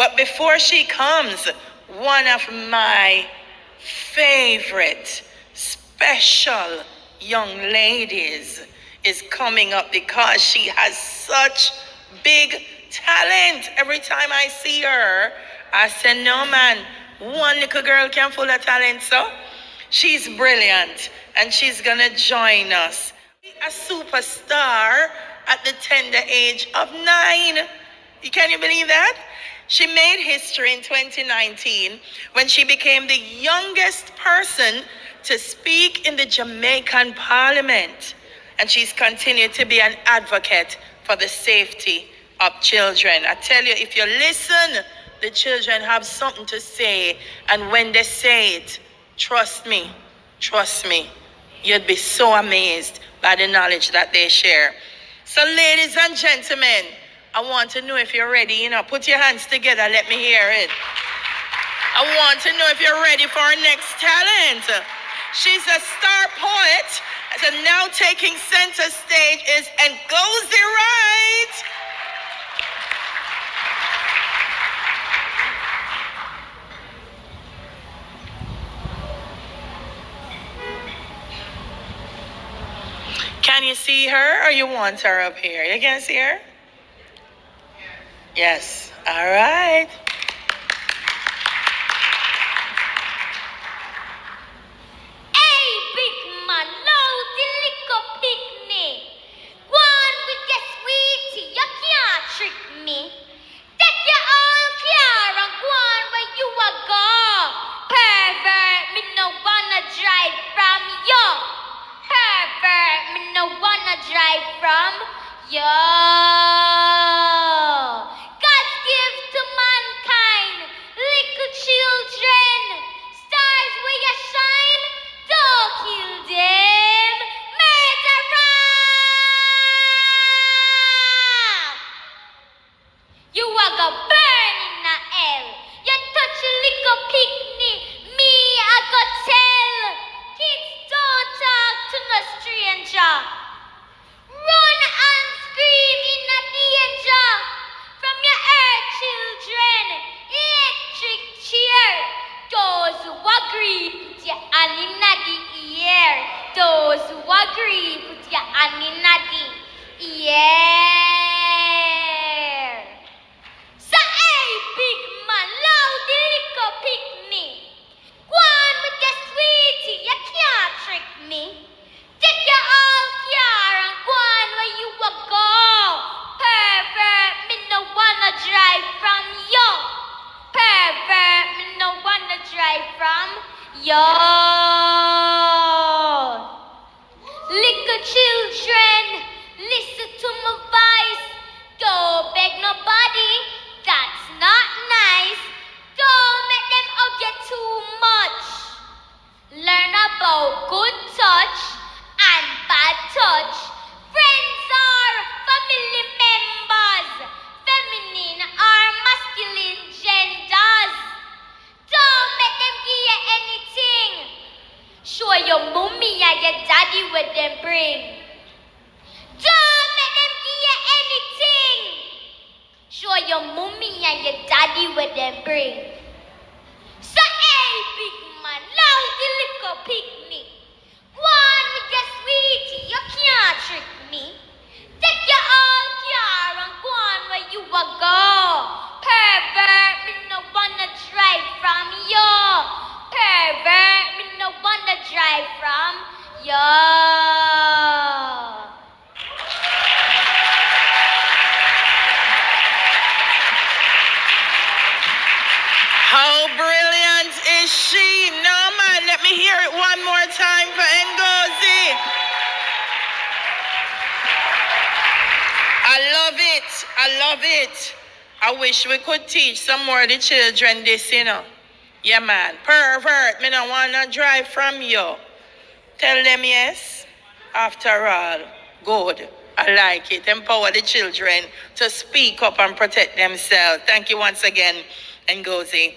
But before she comes, one of my favorite special young ladies is coming up because she has such big talent. Every time I see her, I say, no man, one little girl can full of talent, so she's brilliant and she's gonna join us. A superstar at the tender age of 9. Can you believe that? She made history in 2019 when she became the youngest person to speak in the Jamaican Parliament. And she's continued to be an advocate for the safety of children. I tell you, if you listen, the children have something to say. And when they say it, trust me, you'd be so amazed by the knowledge that they share. So ladies and gentlemen, I want to know if you're ready. Put your hands together, let me hear it. I want to know if you're ready for our next talent. She's a star poet, and now taking center stage is Ngozi Wright. Can you see her, or you want her up here? You can see her? Yes. All right. Hey, big man, loud the liquor pickney. Gwaan with your sweetie, you can't trick me. Take your own car and go on where you a go. Pervert, me no wanna drive from you. Pervert, me no wanna drive from you. Children, stars where you shine, don't kill them, murderer! You are gonna burn in the hell. You touch a little pickney, me I go tell. Kids don't talk to no stranger. Run and scream in the danger from your earth children. Electric chair. Those who agree, put your hand in the air. Those who agree, put your hand in the air. So hey, big man, loud the liquor pickney. Go on with your sweetie, you can't trick me. Take your old car and go on where you will go. Pervert, me no wanna drive from you. Pervert, me no wanna drive from you. Little children, listen to my voice. Don't beg nobody, that's not nice. Don't make them hug you too much. Learn about good touch and bad touch. Friends are family members, feminine or masculine genders. Don't make them give you anything. Show your mommy and your daddy what them bring. Don't make them give you anything. Show your mommy and your daddy what them bring. So hey, big man, loud the liquor pickney. Go on with your sweetie, you can't trick me. Take your old car and go on where you will go. Pervert, me no wanna drive from you. Pervert, me no wanna drive from you. How brilliant is she? No man, let me hear it one more time for Ngozi. I love it. I love it. I wish we could teach some more of the children this, Yeah, man. Pervert, me no wanna drive from you. Tell them yes. After all, good. I like it. Empower the children to speak up and protect themselves. Thank you once again, Ngozi.